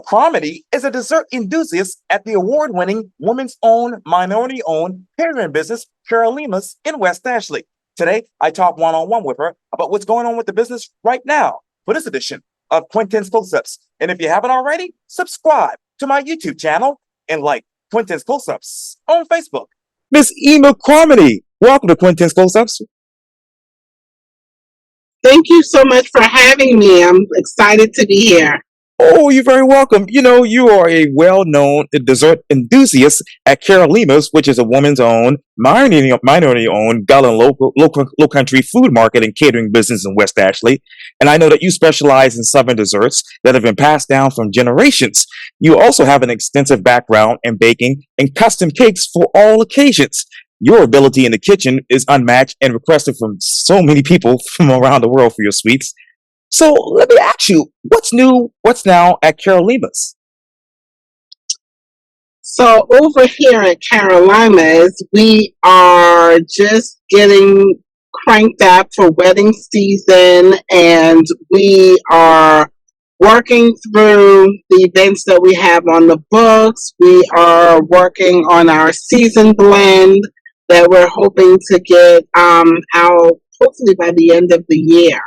Cromedy is a dessert enthusiast at the award-winning women's-owned, minority-owned catering business Carolima's in West Ashley. Today, I talk one-on-one with her about what's going on with the business right now for this edition of Quintin's Close-Ups. And if you haven't already, subscribe to my YouTube channel and like Quintin's Close-Ups on Facebook. Miss Ema Cromedy, welcome to Quintin's Close-Ups. Thank you so much for having me. I'm excited to be here. Oh, you're very welcome. You know, you are a well-known dessert enthusiast at Carolima's, which is a woman's-owned, minority-owned, low country food market and catering business in West Ashley. And I know that you specialize in Southern desserts that have been passed down from generations. You also have an extensive background in baking and custom cakes for all occasions. Your ability in the kitchen is unmatched and requested from so many people from around the world for your sweets. So let me ask you, what's new, what's now at Carolima's? So over here at Carolima's, we are just getting cranked up for wedding season, and we are working through the events that we have on the books. We are working on our season blend that we're hoping to get out hopefully by the end of the year.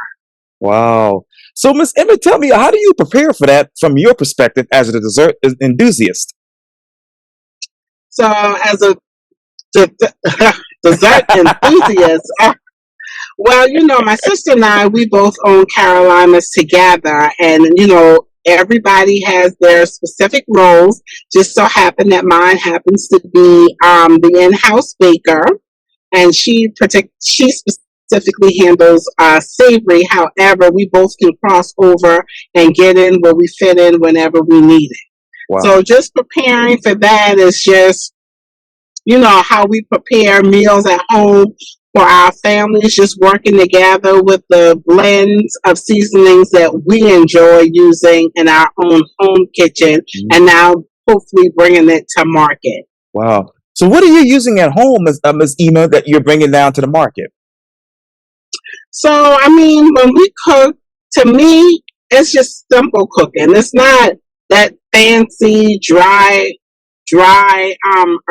Wow. So, Miss Emma, tell me, how do you prepare for that from your perspective as a dessert enthusiast? So, as a dessert enthusiast, well, you know, my sister and I, we both own Carolima's together, and you know, everybody has their specific roles. Just so happened that mine happens to be the in-house baker, and she specifically handles savory. However, we both can cross over and get in where we fit in whenever we need it. Wow. So just preparing for that is just, you know, how we prepare meals at home for our families, just working together with the blends of seasonings that we enjoy using in our own home kitchen, and now hopefully bringing it to market. Wow. So what are you using at home, Ms. Ema, that you're bringing down to the market? So, I mean, when we cook, to me, it's just simple cooking. It's not that fancy, dry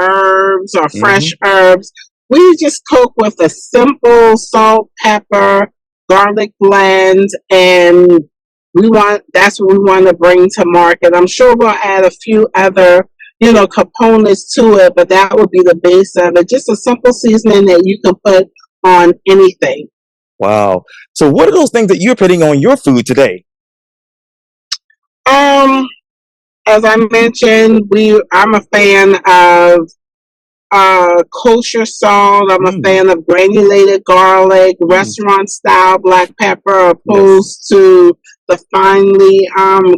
herbs or fresh herbs. We just cook with a simple salt, pepper, garlic blend, and that's what we want to bring to market. I'm sure we'll add a few other, you know, components to it, but that would be the base of it. Just a simple seasoning that you can put on anything. Wow. So what are those things that you're putting on your food today? As I mentioned, I'm a fan of kosher salt. I'm a fan of granulated garlic, restaurant style black pepper, opposed to the finely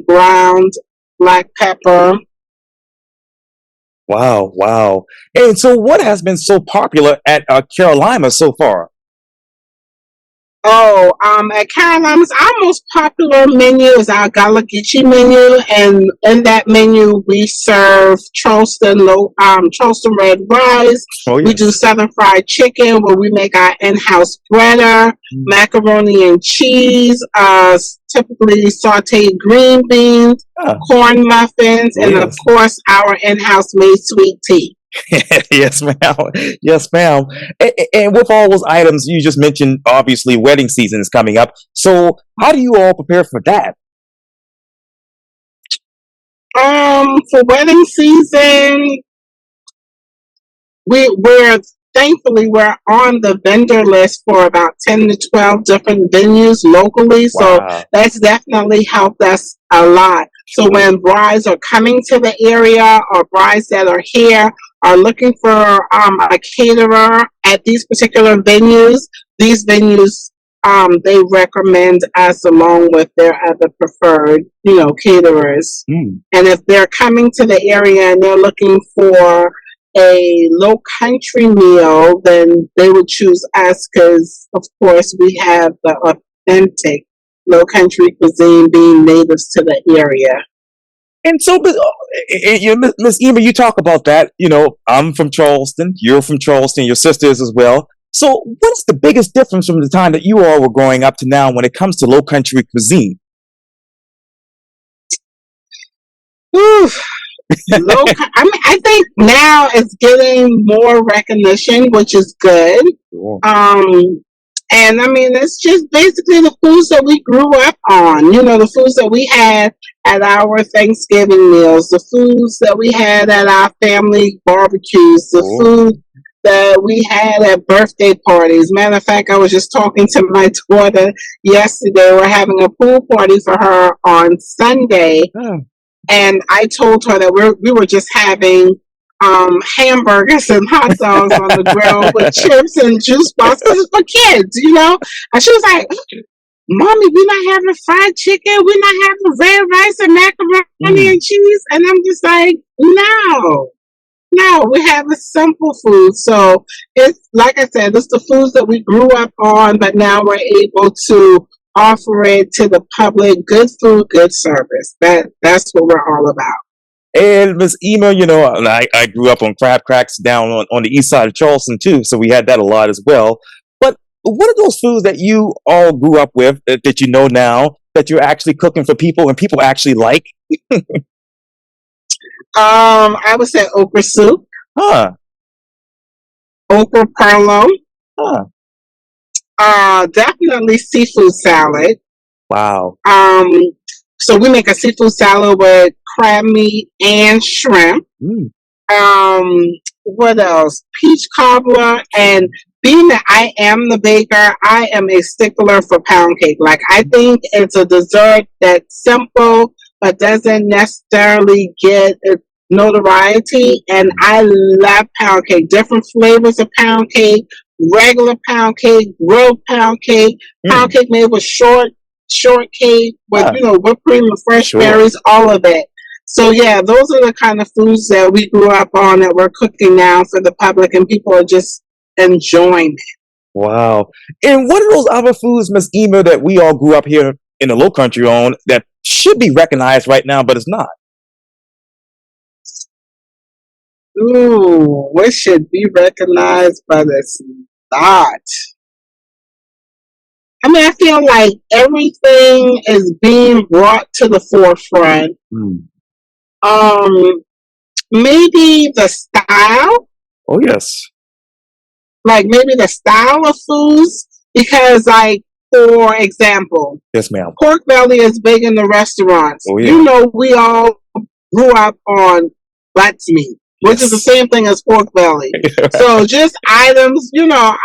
ground black pepper. Wow, wow. And so what has been so popular at Carolina so far? Oh, at Carolima's, our most popular menu is our Galagichi menu, and in that menu we serve Charleston red rice. Oh, yes. We do Southern fried chicken, where we make our in-house breader, macaroni and cheese, typically sauteed green beans, corn muffins, and of course our in-house made sweet tea. Yes, ma'am. Yes, ma'am. And with all those items you just mentioned, obviously wedding season is coming up. So how do you all prepare for that? For wedding season, we're thankfully we're on the vendor list for about 10 to 12 different venues locally. So that's definitely helped us a lot. So when brides are coming to the area, or brides that are here are looking for a caterer at these particular venues, these venues, they recommend us along with their other preferred, you know, caterers. And if they're coming to the area and they're looking for a low country meal, then they would choose us because, of course, we have the authentic low country cuisine, being natives to the area. And so, Miss Ema, you talk about that. You know, I'm from Charleston. You're from Charleston. Your sister is as well. So, what's the biggest difference from the time that you all were growing up to now when it comes to low country cuisine? Whew. I mean, I think now it's getting more recognition, which is good. Sure. And I mean, it's just basically the foods that we grew up on. You know, the foods that we had at our Thanksgiving meals, the foods that we had at our family barbecues, the Sure. food that we had at birthday parties. Matter of fact, I was just talking to my daughter yesterday. We're having a pool party for her on Sunday, Ah, and I told her that we were just having hamburgers and hot dogs on the grill with chips and juice boxes because it's for kids, you know. And she was like, "Mommy, we're not having fried chicken. We're not having red rice and macaroni mm. and cheese." And I'm just like, "No, no, we have a simple food." So it's like I said, it's the foods that we grew up on, but now we're able to offer it to the public. Good food, good service. That's what we're all about. And Miss Ema, and I grew up on crab cracks down on the east side of Charleston too, so we had that a lot as well. But what are those foods that you all grew up with that you know now that you're actually cooking for people and people actually like? I would say okra soup, Huh? okra perlo, Huh? definitely seafood salad. Wow. Um, so we make a seafood salad with crab meat and shrimp. Mm. Um, what else? Peach cobbler. And being that I am the baker, I am a stickler for pound cake. Like, I think it's a dessert that's simple but doesn't necessarily get notoriety. And I love pound cake. Different flavors of pound cake, regular pound cake, grilled pound Mm. cake made with shortcake with, Huh? whipped cream and fresh Sure. berries, all of it. So yeah, those are the kind of foods that we grew up on that we're cooking now for the public, and people are just enjoying it. Wow. And what are those other foods, Miss Ema, that we all grew up here in the Low Country on that should be recognized right now, but it's not? Ooh, what should be recognized, but it's not. I mean, I feel like everything is being brought to the forefront. Mm. Um, maybe the style, Oh yes. like maybe the style of foods, because like for example, Yes, ma'am. pork belly is big in the restaurants. Oh yeah. You know, we all grew up on butts meat, which is the Yes. same thing as pork belly. So just items,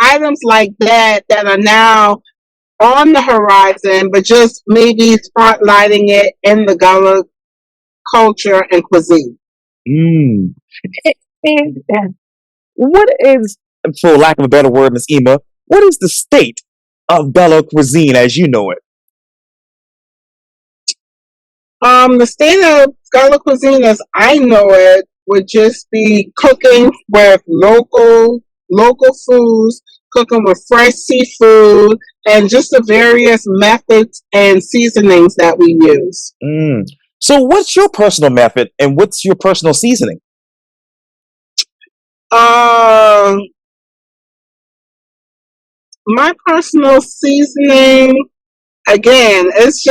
items like that that are now on the horizon, but just maybe spotlighting it in the Gullah culture and cuisine. Mm. And what is, for lack of a better word, Miss Ema, what is the state of Bella cuisine as you know it? The state of Gullah cuisine as I know it would just be cooking with local foods, cooking with fresh seafood, and just the various methods and seasonings that we use. Mm. So, what's your personal method and what's your personal seasoning? Um, my personal seasoning, again, it's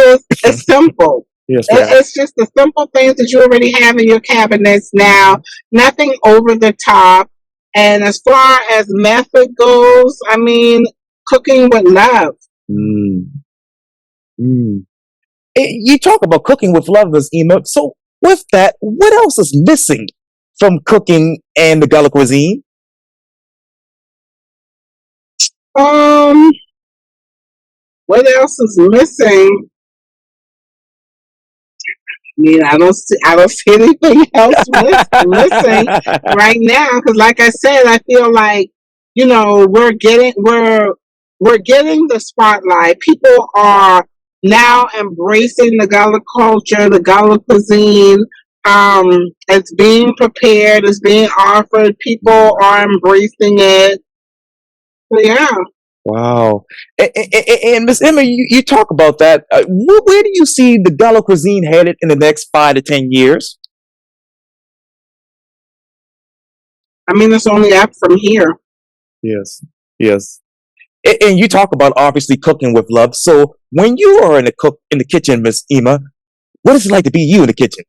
simple. Yes, ma'am. It's just the simple things that you already have in your cabinets now, nothing over the top. And as far as method goes, I mean, cooking with love. Mm. Mm. You talk about cooking with love, Miss Ema. So, with that, what else is missing from cooking and the Gullah cuisine? Um, what else is missing? I mean, I don't see anything else missing right now. Because, like I said, I feel like we're getting the spotlight. People are now embracing the Gullah culture, the Gullah cuisine. It's being prepared. It's being offered. People are embracing it. So, yeah. Wow. And Miss Emma, you talk about that. Where do you see the Gullah cuisine headed in the next 5 to 10 years? I mean, it's only up from here. Yes. Yes. And you talk about obviously cooking with love. So when you are in the kitchen, Miss Emma, what is it like to be you in the kitchen?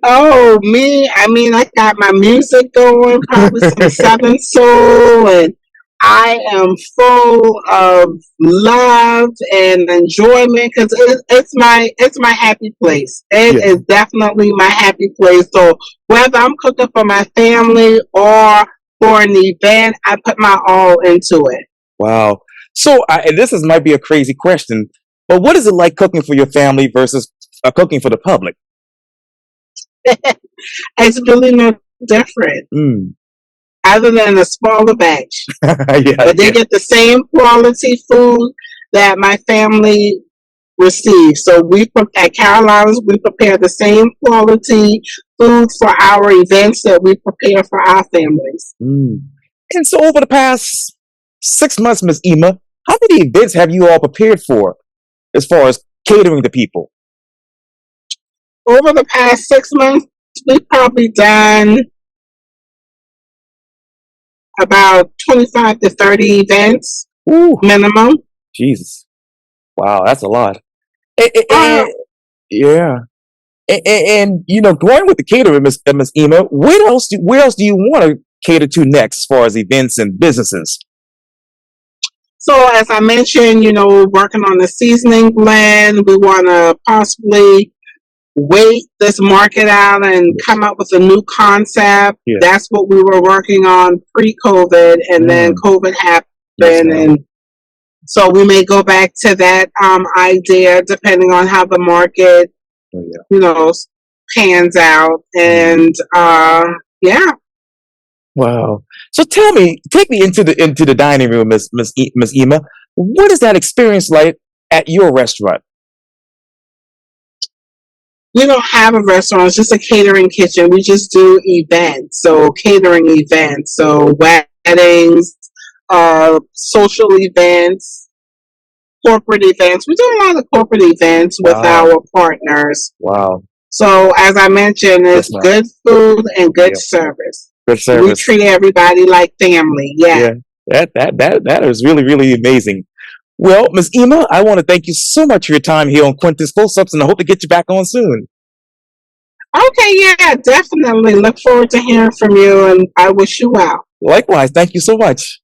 Oh, me, I mean, I got my music going, probably some Southern Soul, and I am full of love and enjoyment because it's my happy place. It Yeah. is definitely my happy place. So whether I'm cooking for my family or for an event, I put my all into it. Wow. So, and this is might be a crazy question, but what is it like cooking for your family versus cooking for the public? It's really no different Mm. other than a smaller batch. Yeah, But they yeah. get the same quality food that my family receives. So at Carolinas, we prepare the same quality food for our events that we prepare for our families. Mm. And so, over the past 6 months, Miss Ema, how many events have you all prepared for as far as catering to people? Over the past 6 months, we've probably done about 25 to 30 events Ooh, minimum. Jesus. Wow, that's a lot. Uh, Yeah. And, going with the catering, Miss Ema, where else do you want to cater to next as far as events and businesses? so as I mentioned, working on the seasoning blend, we want to possibly wait this market out and Yes. come up with a new concept. Yeah. That's what we were working on pre-COVID, and then Mm. COVID Yes, happened, ma'am. and so we may go back to that idea depending on how the market, Oh, yeah. you know, pans out. Mm. And yeah, Wow. So tell me, take me into the dining room, Miss Ema. What is that experience like at your restaurant? we don't have a restaurant; it's just a catering kitchen. We just do events, so catering events, so weddings, social events, corporate events. We do a lot of corporate events with Wow. our partners. Wow. So as I mentioned, Yes, it's ma'am. good food and good Yeah. service. Good We service. treat everybody like family. Yeah. Yeah. That is really, really amazing. Well, Miss Ema, I want to thank you so much for your time here on Quintin's Close-Ups, and I hope to get you back on soon. Okay, yeah, definitely. Look forward to hearing from you and I wish you well. Likewise, thank you so much.